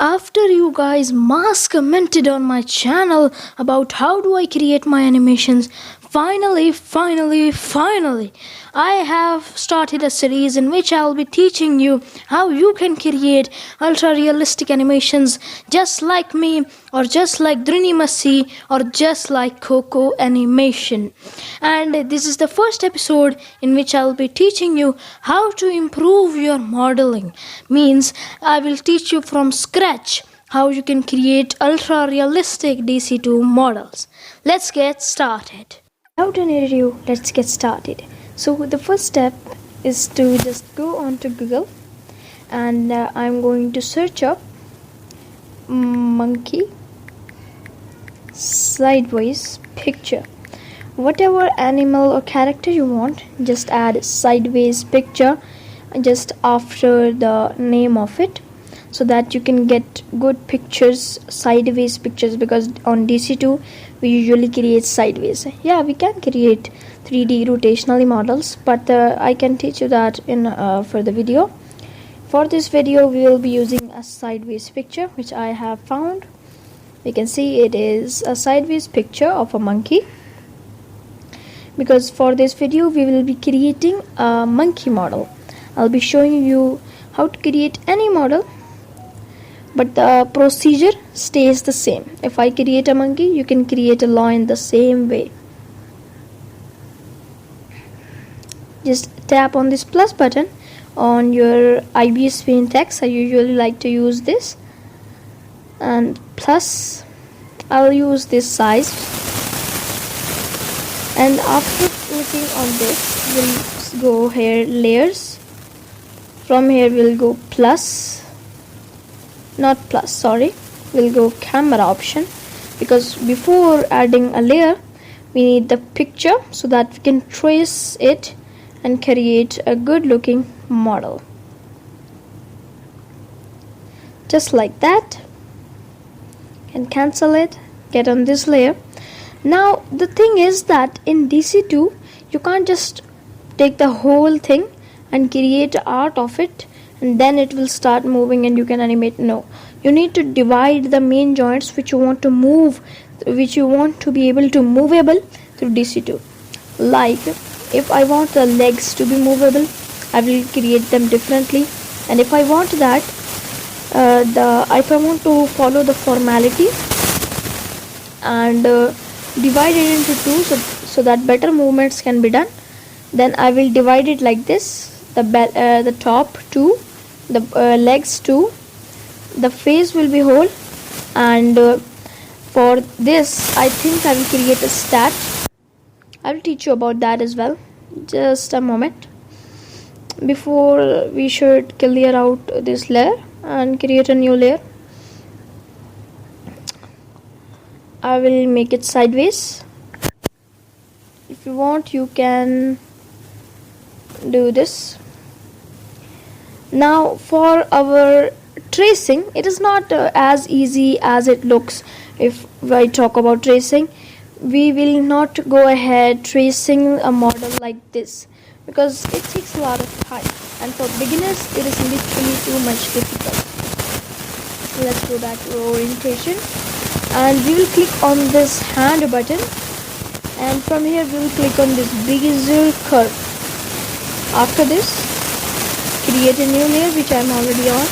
After you guys mass commented on my channel about how do I create my animations, finally, I have started a series in which I'll be teaching you how you can create ultra realistic animations just like me, or just like Drini Masi, or just like Coco Animation. And this is the first episode in which I'll be teaching you how to improve your modeling. Means I will teach you from scratch how you can create ultra realistic DC2 models. Let's get started. Without any ado, let's get started. So the first step is to just go on to Google, and I'm going to search up monkey sideways picture. Whatever animal or character you want, just add sideways picture just after the name of it, so that you can get good pictures, sideways pictures, because on DC2 we usually create sideways. Yeah, we can create 3D rotationally models, but I can teach you that in further video. For this video we will be using a sideways picture which I have found. We can see it is a sideways picture of a monkey, because for this video we will be creating a monkey model. I'll be showing you how to create any model, but the procedure stays the same. If I create a monkey, you can create a lion the same way. Just tap on this plus button on your IBS Paint text. I usually like to use this, and plus I'll use this size, and after clicking on this we'll go here layers. From here we'll go we'll go camera option, because before adding a layer we need the picture so that we can trace it and create a good looking model just like that. And cancel it, get on this layer. Now the thing is that in DC2 you can't just take the whole thing and create art of it and then it will start moving and you can animate. No, you need to divide the main joints which you want to move, which you want to be able to movable through DC2. Like if I want the legs to be movable, I will create them differently, and if I want that if I want to follow the formality and divide it into two, so that better movements can be done, then I will divide it like this. The top two, the legs two, the face will be whole, and for this I think I will create a stat. I will teach you about that as well. Just a moment. Before we should clear out this layer and create a new layer. I will make it sideways. If you want you can do this. Now for our tracing, it is not as easy as it looks. If I talk about tracing, we will not go ahead tracing a model like this, because it takes a lot of time, and for beginners it is literally too much difficult. Let's go back to orientation, and we will click on this hand button, and from here we will click on this bezier curve. After this, create a new layer which I am already on,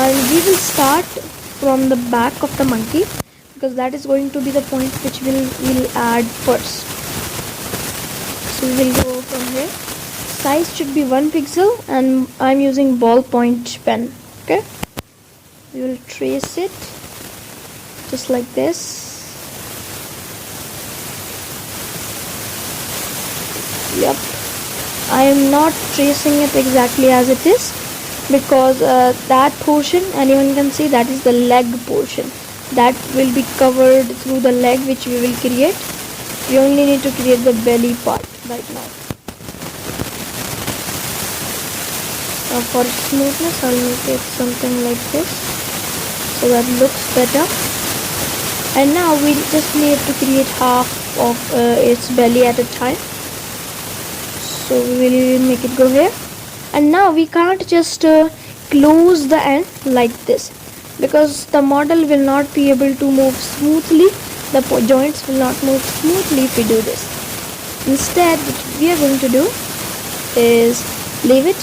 and we will start from the back of the monkey, because that is going to be the point which we'll add first. So we will go from here. Size should be 1 pixel, and I'm using ballpoint pen. Okay, we will trace it just like this. Yep, I am not tracing it exactly as it is, because that portion, anyone can see, that is the leg portion that will be covered through the leg which we will create. We only need to create the belly part right now. For smoothness I'll make it something like this, so that looks better. And now we just need to create half of its belly at a time. So we will make it go here, and now we can't just close the end like this, because the model will not be able to move smoothly, the joints will not move smoothly if we do this. Instead, what we are going to do is leave it,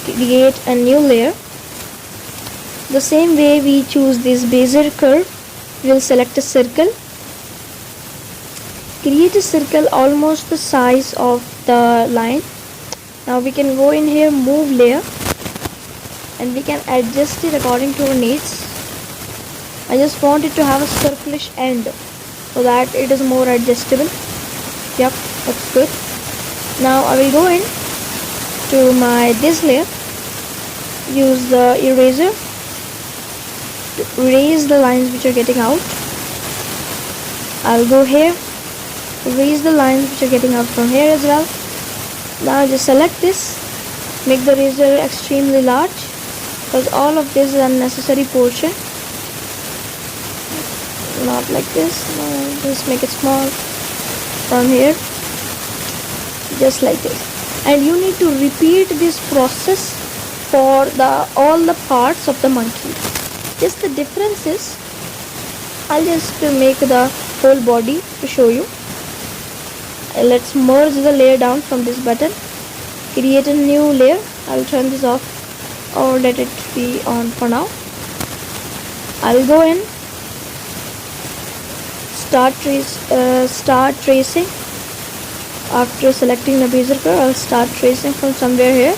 create a new layer. The same way we choose this Bezier curve, we will select a circle, create a circle almost the size of the line. Now we can go in here, move layer, and we can adjust it according to our needs. I just want it to have a circlish end so that it is more adjustable. Yep, that's good. Now I will go in to my this layer, use the eraser to erase the lines which are getting out. I'll go here, erase the lines which are getting out from here as well. Now just select this, make the eraser extremely large, because all of this is unnecessary portion. Not like this, no, just make it small from here, just like this. And you need to repeat this process for all the parts of the monkey. Just the difference is, I'll just make the whole body to show you. Let's merge the layer down from this button, create a new layer. I'll turn this off or let it be on for now. I'll go in, start tracing. After selecting the Bezier curve, I'll start tracing from somewhere here,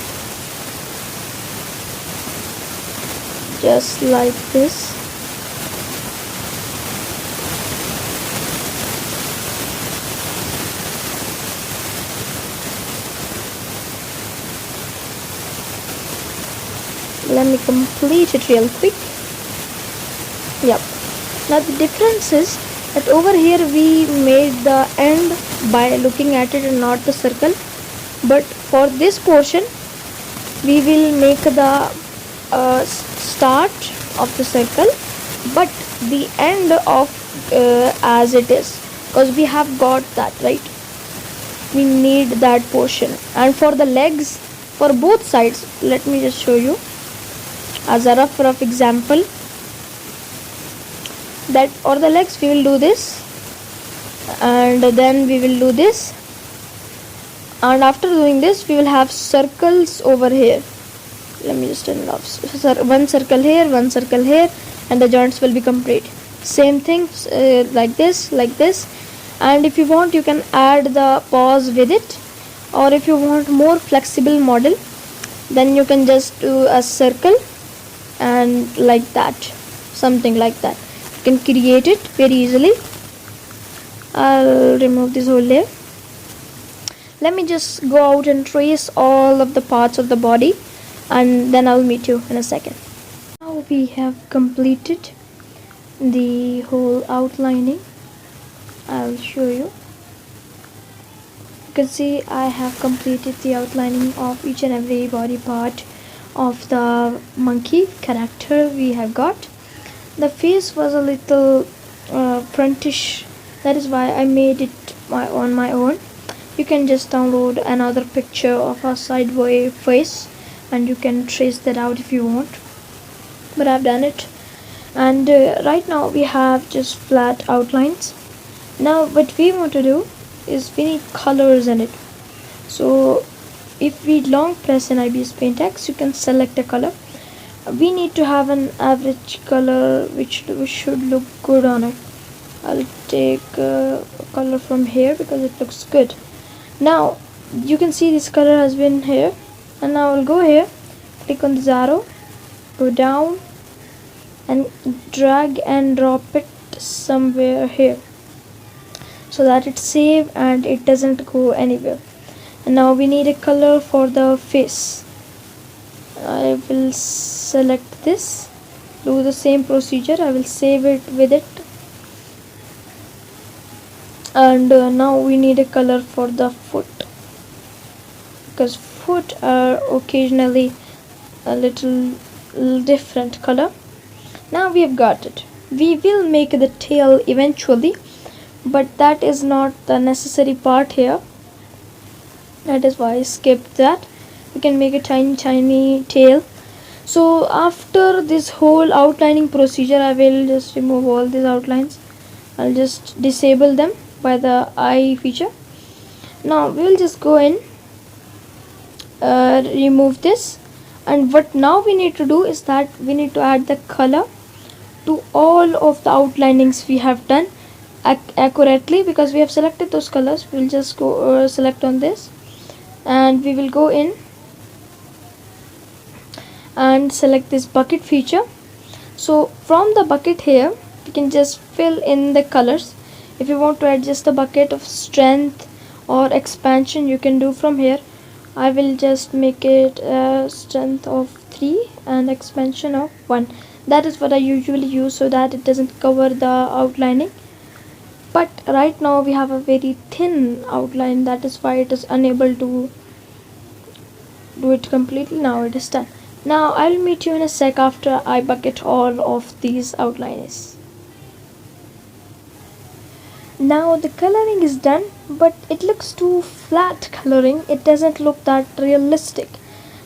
just like this. Let me complete it real quick. Yep. Now the difference is that over here we made the end by looking at it and not the circle, but for this portion we will make the start of the circle but the end of as it is, because we have got that, right? We need that portion. And for the legs, for both sides, let me just show you as a rough example. That for the legs we will do this, and then we will do this, and after doing this we will have circles over here. Let me just turn it off. One circle here, one circle here, and the joints will be complete. Same thing, like this. And if you want, you can add the paws with it, or if you want more flexible model, then you can just do a circle and like that, something like that. You can create it very easily. I'll remove this whole layer. Let me just go out and trace all of the parts of the body, and then I'll meet you in a second. Now we have completed the whole outlining. I'll show you. You can see I have completed the outlining of each and every body part of the monkey character we have got. The face was a little frontish, that is why I made it on my own. You can just download another picture of a sideway face and you can trace that out if you want, but I've done it. And right now we have just flat outlines. Now what we want to do is we need colors in it. So if we long press in IBS Paint X, you can select a color. We need to have an average color which should look good on it. I'll take a color from here because it looks good. Now you can see this color has been here, and now I'll go here, click on this arrow, go down and drag and drop it somewhere here so that it's safe and it doesn't go anywhere. And now we need a color for the face. I will select this, do the same procedure. I will save it with it, and now we need a color for the foot, because foot are occasionally a little different color. Now we have got it. We will make the tail eventually, but that is not the necessary part here. That is why I skipped that. We can make a tiny tail. So after this whole outlining procedure, I will just remove all these outlines. I'll just disable them by the eye feature. Now we will just go in, remove this, and what now we need to do is that we need to add the color to all of the outlinings we have done accurately, because we have selected those colors. We'll just go select on this, and we will go in and select this bucket feature. So from the bucket here, you can just fill in the colors. If you want to adjust the bucket of strength or expansion, you can do from here. I will just make it strength of 3 and expansion of 1. That is what I usually use, so that it doesn't cover the outlining. But right now we have a very thin outline, that is why it is unable to do it completely. Now it is done. Now I'll meet you in a sec after I bucket all of these outlines. Now the coloring is done, but it looks too flat coloring. It doesn't look that realistic.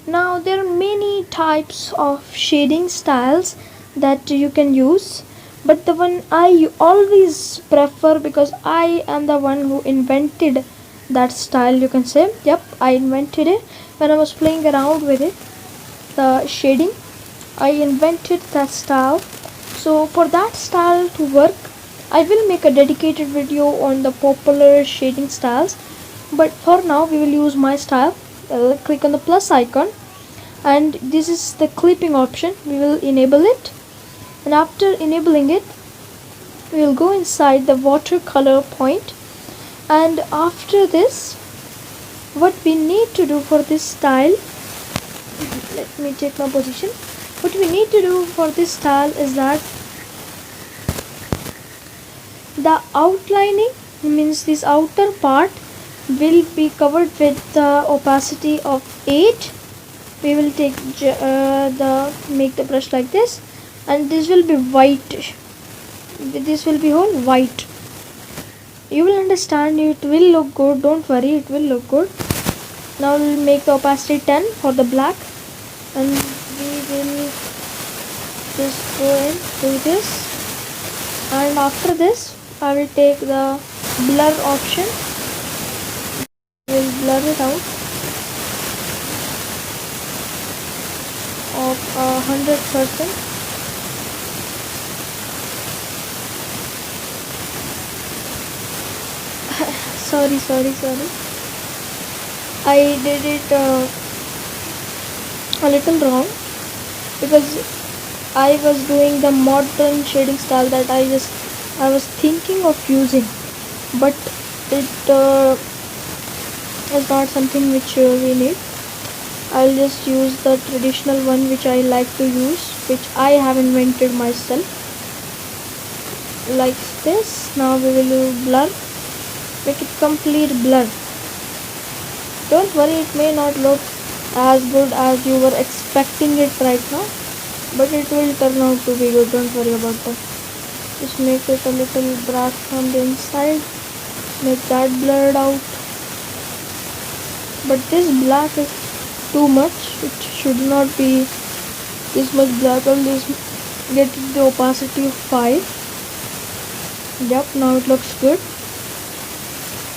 Now there are many types of shading styles that you can use, but the one I always prefer, because I am the one who invented that style, you can say. Yep, I invented it when I was playing around with it, the shading. I invented that style. So for that style to work, I will make a dedicated video on the popular shading styles, but for now we will use my style. Click on the plus icon, and this is the clipping option. We will enable it, and after enabling it, we will go inside the watercolor point, and after this, what we need to do for this style, let me take my position. What we need to do for this style is that the outlining, means this outer part, will be covered with the opacity of 8. We will take make the brush like this, and this will be white. This will be whole white. You will understand, it will look good, don't worry, it will look good. Now we'll make the opacity 10 for the black, and we will just go and do this. And after this, I will take the blur option. We'll blur it out of 100%. sorry. I did it a little wrong, because I was doing the modern shading style that I was thinking of using, but it is not something which we need. I'll just use the traditional one which I like to use, which I have invented myself, like this. Now we will blur, make it complete blur. Don't worry, it may not look as good as you were expecting it right now, but it will turn out to be good. Don't worry about that. Just make it a little black from the inside, make that blurred out. But this black is too much. It should not be this much black. I'll just get the opacity of 5. Yep, now it looks good.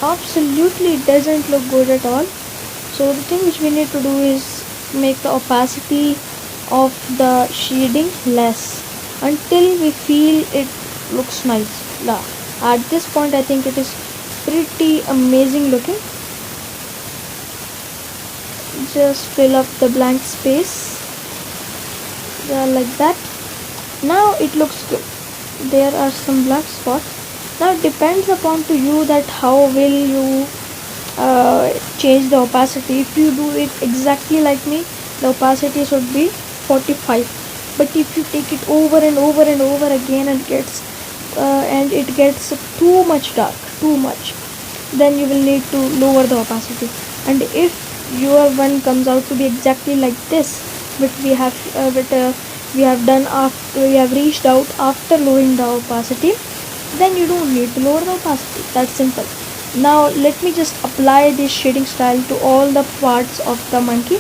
Absolutely, it doesn't look good at all. So the thing which we need to do is make the opacity of the shading less until we feel it looks nice. At this point, I think it is pretty amazing looking. Just fill up the blank space like that. Now it looks good. There are some black spots. Now it depends upon to you that how will you change the opacity. If you do it exactly like me, the opacity should be 45. But if you take it over and over and over again, and it gets too much dark, too much, then you will need to lower the opacity. And if your one comes out to be exactly like this, but we have done after we have reached out after lowering the opacity, then you don't need to lower the opacity. That's simple. Now let me just apply this shading style to all the parts of the monkey.